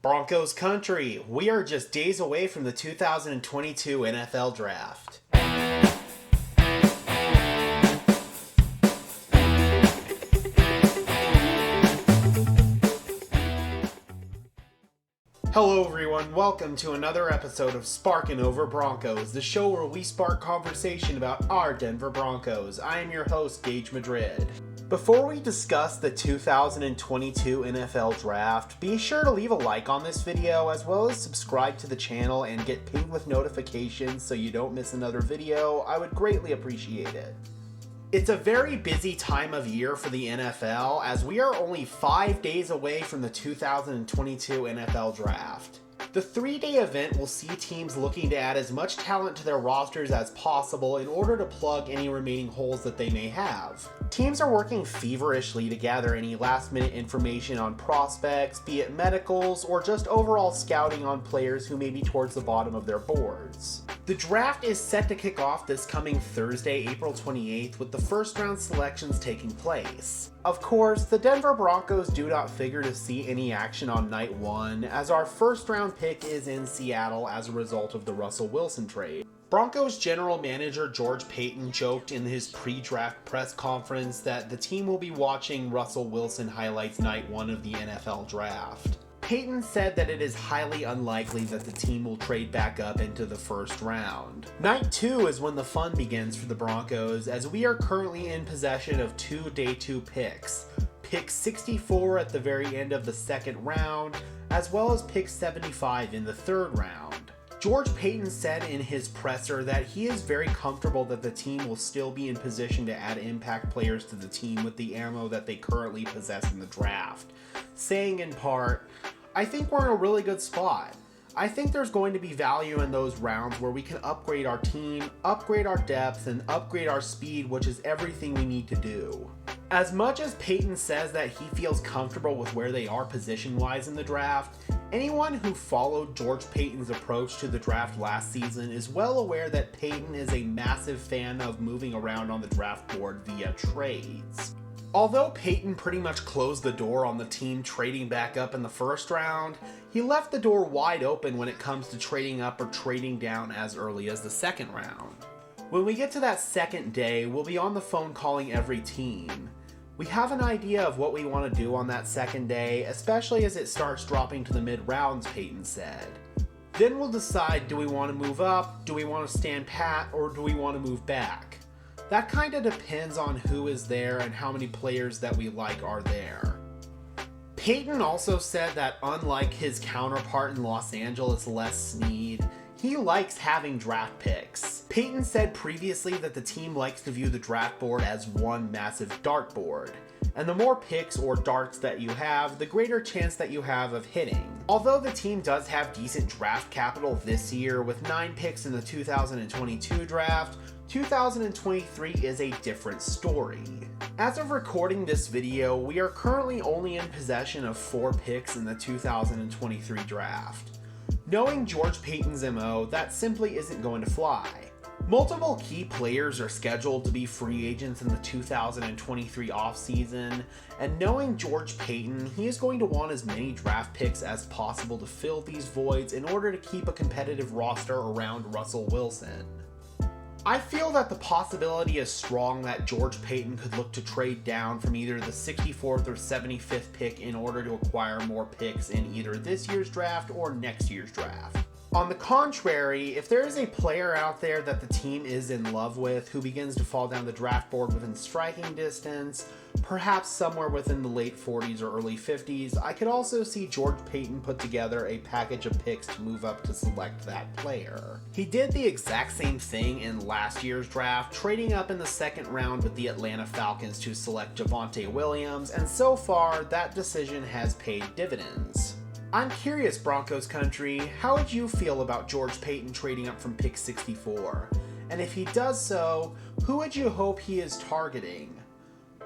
Broncos country, we are just days away from the 2022 NFL Draft. Hello everyone, welcome to another episode of Sparkin over Broncos, the show where we spark conversation about our Denver Broncos. I am your host, Gage Madrid. Before we discuss the 2022 NFL Draft, be sure to leave a like on this video as well as subscribe to the channel and get pinged with notifications so you don't miss another video. I would greatly appreciate it. It's a very busy time of year for the NFL as we are only 5 days away from the 2022 NFL Draft. The 3-day event will see teams looking to add as much talent to their rosters as possible in order to plug any remaining holes that they may have. Teams are working feverishly to gather any last-minute information on prospects, be it medicals, or just overall scouting on players who may be towards the bottom of their boards. The draft is set to kick off this coming Thursday, April 28th, with the first-round selections taking place. Of course, the Denver Broncos do not figure to see any action on night one, as our first-round pick is in Seattle as a result of the Russell Wilson trade. Broncos general manager George Paton joked in his pre-draft press conference that the team will be watching Russell Wilson highlights night one of the NFL Draft. Paton said that it is highly unlikely that the team will trade back up into the first round. Night 2 is when the fun begins for the Broncos, as we are currently in possession of two day 2 picks. Pick 64 at the very end of the second round, as well as pick 75 in the third round. George Paton said in his presser that he is very comfortable that the team will still be in position to add impact players to the team with the ammo that they currently possess in the draft, saying in part, "I think we're in a really good spot. I think there's going to be value in those rounds where we can upgrade our team, upgrade our depth, and upgrade our speed, which is everything we need to do." As much as Paton says that he feels comfortable with where they are position-wise in the draft, anyone who followed George Paton's approach to the draft last season is well aware that Paton is a massive fan of moving around on the draft board via trades. Although Paton pretty much closed the door on the team trading back up in the first round, he left the door wide open when it comes to trading up or trading down as early as the second round. When we get to that second day, we'll be on the phone calling every team. We have an idea of what we want to do on that second day, especially as it starts dropping to the mid-rounds, Paton said. Then we'll decide, do we want to move up, do we want to stand pat, or do we want to move back? That kind of depends on who is there and how many players that we like are there. Paton also said that unlike his counterpart in Los Angeles, Les Snead, he likes having draft picks. Paton said previously that the team likes to view the draft board as one massive dartboard, and the more picks or darts that you have, the greater chance that you have of hitting. Although the team does have decent draft capital this year with 9 picks in the 2022 draft, 2023 is a different story. As of recording this video, we are currently only in possession of 4 picks in the 2023 draft. Knowing George Paton's MO, that simply isn't going to fly. Multiple key players are scheduled to be free agents in the 2023 offseason, and knowing George Paton, he is going to want as many draft picks as possible to fill these voids in order to keep a competitive roster around Russell Wilson. I feel that the possibility is strong that George Paton could look to trade down from either the 64th or 75th pick in order to acquire more picks in either this year's draft or next year's draft. On the contrary, if there is a player out there that the team is in love with who begins to fall down the draft board within striking distance, perhaps somewhere within the late 40s or early 50s, I could also see George Paton put together a package of picks to move up to select that player. He did the exact same thing in last year's draft, trading up in the second round with the Atlanta Falcons to select Javonte Williams, and so far, that decision has paid dividends. I'm curious, Broncos country, how would you feel about George Paton trading up from pick 64? And if he does so, who would you hope he is targeting?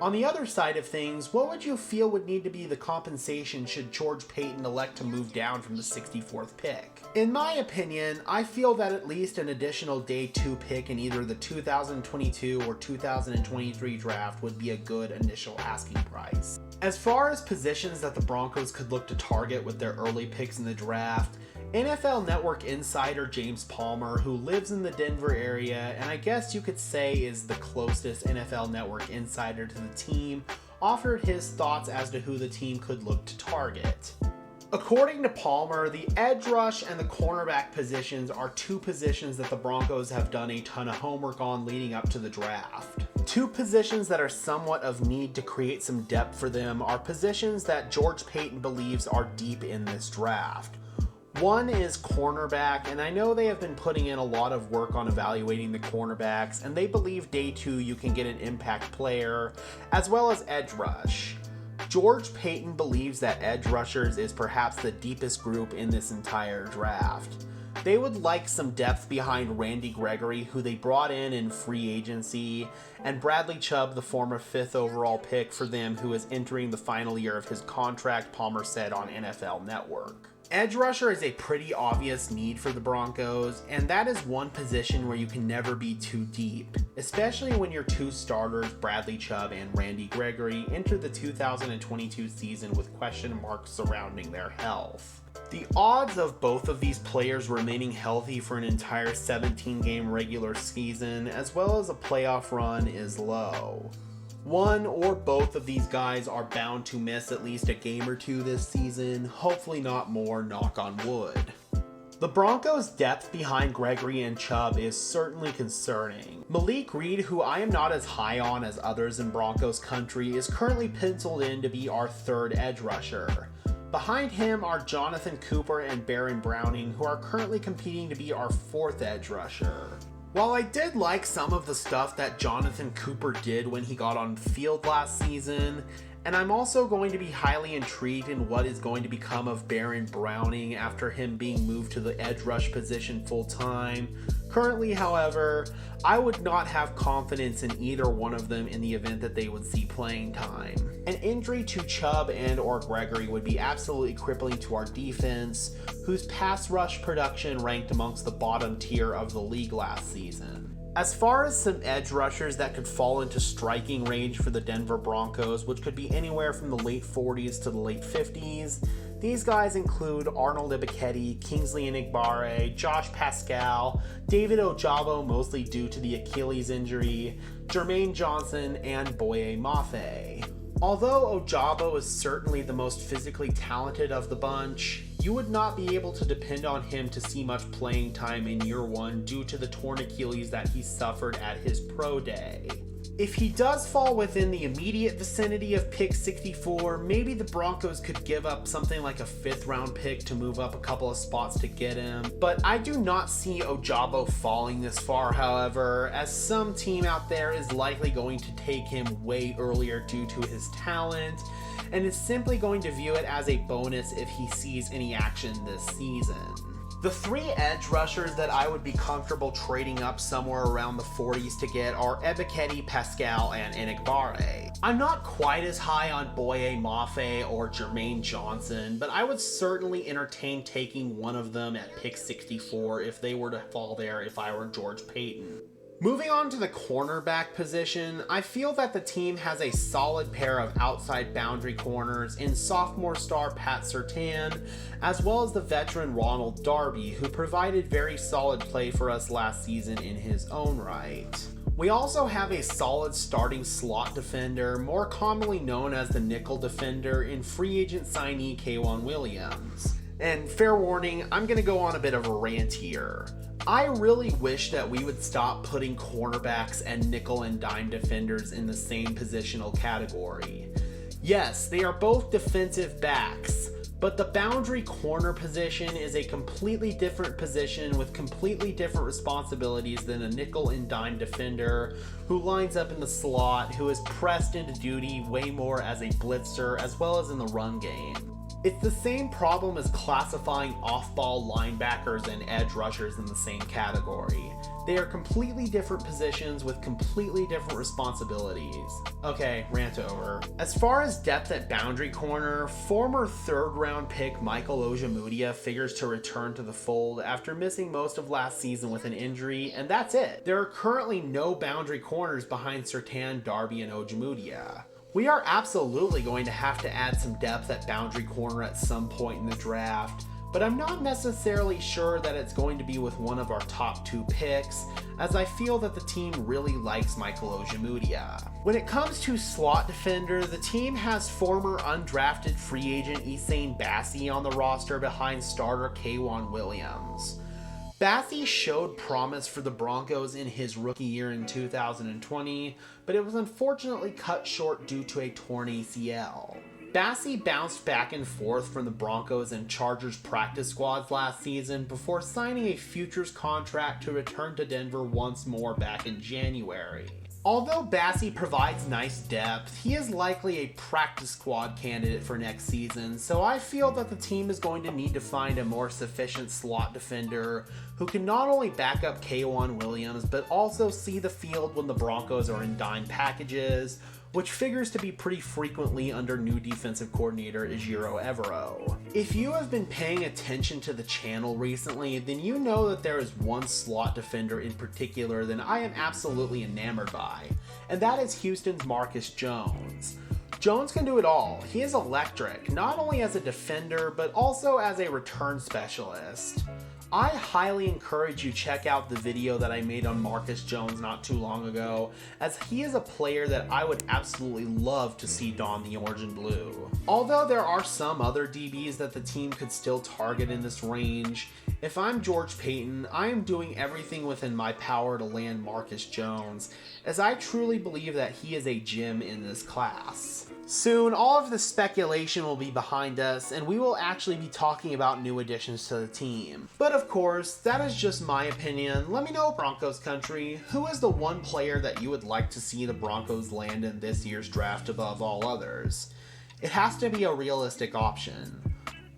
On the other side of things, what would you feel would need to be the compensation should George Paton elect to move down from the 64th pick? In my opinion, I feel that at least an additional day 2 pick in either the 2022 or 2023 draft would be a good initial asking price. As far as positions that the Broncos could look to target with their early picks in the draft, NFL Network insider James Palmer, who lives in the Denver area and I guess you could say is the closest NFL Network insider to the team, offered his thoughts as to who the team could look to target. According to Palmer, the edge rush and the cornerback positions are two positions that the Broncos have done a ton of homework on leading up to the draft. Two positions that are somewhat of need to create some depth for them are positions that George Paton believes are deep in this draft. One is cornerback, and I know they have been putting in a lot of work on evaluating the cornerbacks, and they believe day two you can get an impact player, as well as edge rush. George Paton believes that edge rushers is perhaps the deepest group in this entire draft. They would like some depth behind Randy Gregory, who they brought in free agency, and Bradley Chubb, the former 5th overall pick for them, who is entering the final year of his contract, Palmer said on NFL Network. Edge rusher is a pretty obvious need for the Broncos, and that is one position where you can never be too deep, especially when your two starters, Bradley Chubb and Randy Gregory, enter the 2022 season with question marks surrounding their health. The odds of both of these players remaining healthy for an entire 17-game regular season, as well as a playoff run, is low. One or both of these guys are bound to miss at least a game or two this season, hopefully not more, knock on wood. The Broncos' depth behind Gregory and Chubb is certainly concerning. Malik Reed, who I am not as high on as others in Broncos country, is currently penciled in to be our third edge rusher. Behind him are Jonathan Cooper and Baron Browning, who are currently competing to be our fourth edge rusher. While I did like some of the stuff that Jonathan Cooper did when he got on the field last season, and I'm also going to be highly intrigued in what is going to become of Baron Browning after him being moved to the edge rush position full time. Currently, however, I would not have confidence in either one of them in the event that they would see playing time. An injury to Chubb and or Gregory would be absolutely crippling to our defense, whose pass rush production ranked amongst the bottom tier of the league last season. As far as some edge rushers that could fall into striking range for the Denver Broncos, which could be anywhere from the late 40s to the late 50s, these guys include Arnold Ebiketie, Kingsley Enagbare, Josh Pascal, David Ojabo, mostly due to the Achilles injury, Jermaine Johnson, and Boye Mafe. Although Ojabo is certainly the most physically talented of the bunch, you would not be able to depend on him to see much playing time in year one due to the torn Achilles that he suffered at his pro day. If he does fall within the immediate vicinity of pick 64, maybe the Broncos could give up something like a 5th round pick to move up a couple of spots to get him. But I do not see Ojabo falling this far, however, as some team out there is likely going to take him way earlier due to his talent, and is simply going to view it as a bonus if he sees any action this season. The three edge rushers that I would be comfortable trading up somewhere around the 40s to get are Ebiketie, Pascal, and Enagbare. I'm not quite as high on Boye Mafe or Jermaine Johnson, but I would certainly entertain taking one of them at pick 64 if they were to fall there if I were George Paton. Moving on to the cornerback position, I feel that the team has a solid pair of outside boundary corners in sophomore star Pat Surtain, as well as the veteran Ronald Darby, who provided very solid play for us last season in his own right. We also have a solid starting slot defender, more commonly known as the nickel defender, in free agent signee K'Waun Williams. And fair warning, I'm going to go on a bit of a rant here. I really wish that we would stop putting cornerbacks and nickel and dime defenders in the same positional category. Yes, they are both defensive backs, but the boundary corner position is a completely different position with completely different responsibilities than a nickel and dime defender who lines up in the slot, who is pressed into duty way more as a blitzer as well as in the run game. It's the same problem as classifying off-ball linebackers and edge rushers in the same category. They are completely different positions with completely different responsibilities. Okay, rant over. As far as depth at boundary corner, former 3rd round pick Michael Ojemudia figures to return to the fold after missing most of last season with an injury, and that's it. There are currently no boundary corners behind Surtain, Darby, and Ojemudia. We are absolutely going to have to add some depth at boundary corner at some point in the draft, but I'm not necessarily sure that it's going to be with one of our top 2 picks, as I feel that the team really likes Michael Ojemudia. When it comes to slot defender, the team has former undrafted free agent Essane Bassi on the roster behind starter K'Wan Williams. Bassi showed promise for the Broncos in his rookie year in 2020, but it was unfortunately cut short due to a torn ACL. Bassi bounced back and forth from the Broncos and Chargers practice squads last season before signing a futures contract to return to Denver once more back in January. Although Bassi provides nice depth, he is likely a practice squad candidate for next season, so I feel that the team is going to need to find a more sufficient slot defender who can not only back up K'Wan Williams, but also see the field when the Broncos are in dime packages, which figures to be pretty frequently under new defensive coordinator Ejiro Evero. If you have been paying attention to the channel recently, then you know that there is one slot defender in particular that I am absolutely enamored by, and that is Houston's Marcus Jones. Jones can do it all. He is electric, not only as a defender, but also as a return specialist. I highly encourage you check out the video that I made on Marcus Jones not too long ago, as he is a player that I would absolutely love to see don the orange and blue. Although there are some other DBs that the team could still target in this range, if I'm George Paton, I am doing everything within my power to land Marcus Jones, as I truly believe that he is a gem in this class. Soon, all of the speculation will be behind us, and we will actually be talking about new additions to the team. But of course, that is just my opinion. Let me know, Broncos country, who is the one player that you would like to see the Broncos land in this year's draft above all others? It has to be a realistic option.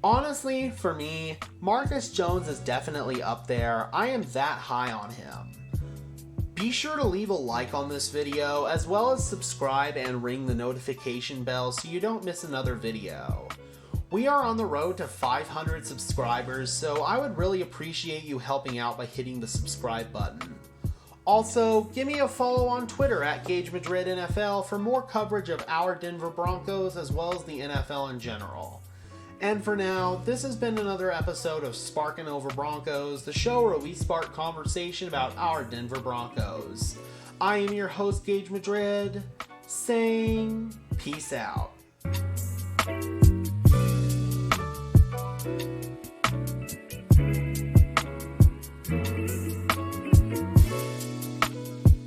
Honestly, for me, Marcus Jones is definitely up there. I am that high on him. Be sure to leave a like on this video, as well as subscribe and ring the notification bell so you don't miss another video. We are on the road to 500 subscribers, so I would really appreciate you helping out by hitting the subscribe button. Also, give me a follow on Twitter at Gage Madrid NFL for more coverage of our Denver Broncos as well as the NFL in general. And for now, this has been another episode of Sparkin' Over Broncos, the show where we spark conversation about our Denver Broncos. I am your host, Gage Madrid, saying peace out.